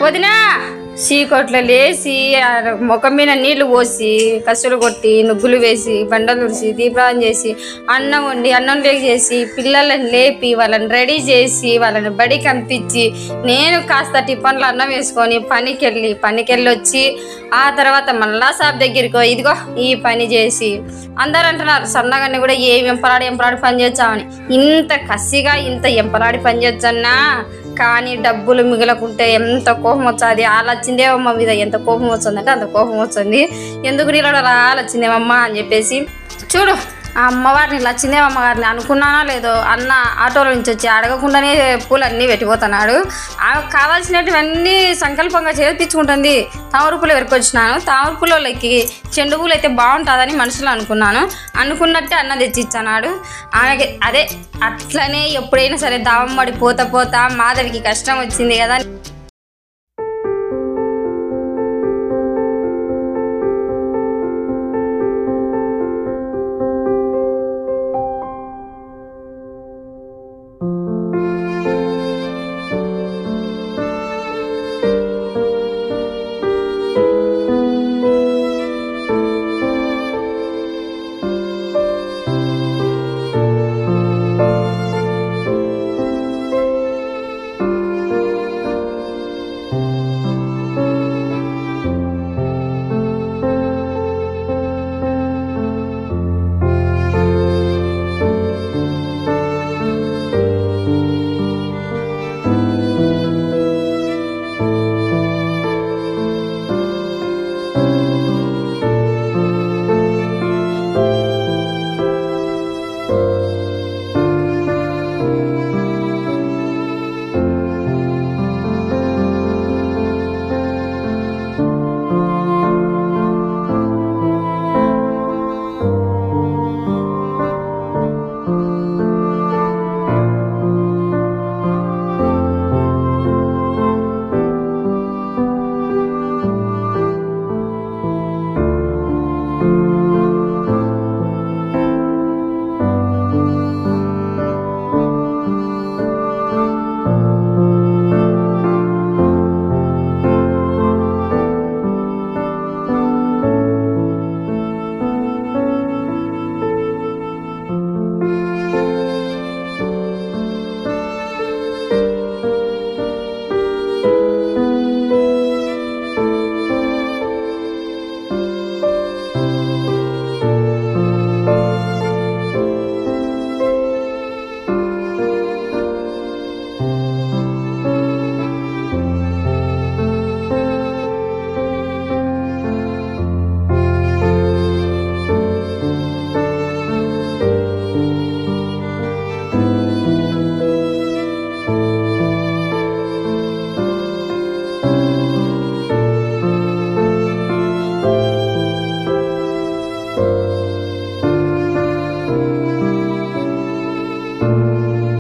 వదినా చీకొట్లో లేచి ముఖం మీద నీళ్లు పోసి కసులు కొట్టి నుగ్గులు వేసి బండలు తుడిచి దీపావళి చేసి అన్నం వండి అన్నం చేసి పిల్లలను లేపి వాళ్ళని రెడీ చేసి వాళ్ళని బడికి పంపించి నేను కాస్త టిఫన్లు అన్నం వేసుకొని పనికి వచ్చి ఆ తర్వాత మళ్ళా షాప్ దగ్గరికి ఇదిగో ఈ పని చేసి అందరు అంటున్నారు సన్నగాన్ని కూడా ఎంపలాడి పని చేస్తామని. ఇంత కసిగా ఇంత ఎంపలాడి పని చేద్దన్నా కానీ డబ్బులు మిగలకుంటే ఎంత కోపం వచ్చేది. ఆలోచిందేమమ్మ మీద ఎంత కోపం వస్తుందంటే అంత కోపం వస్తుంది. ఎందుకు నీళ్ళ ఆలోచిందేమమ్మా అని చెప్పేసి చూడు ఆ అమ్మవారిని లచ్చిందేమమ్మగారిని అనుకున్నానో లేదో అన్న ఆటోలో నుంచి వచ్చి అడగకుండానే పూలన్నీ పెట్టిపోతున్నాడు. ఆమెకు కావాల్సినటువన్నీ సంకల్పంగా చేర్పించుకుంటుంది. తామర పూలు ఎవరికి వచ్చినాను తామర పూలకి చెండు పూలు అయితే బాగుంటుందని మనసులో అనుకున్నట్టే అన్న తెచ్చిచ్చాడు. ఆమెకి అదే అట్లనే ఎప్పుడైనా సరే దావం పడి పోతా మాధవికి కష్టం వచ్చింది కదా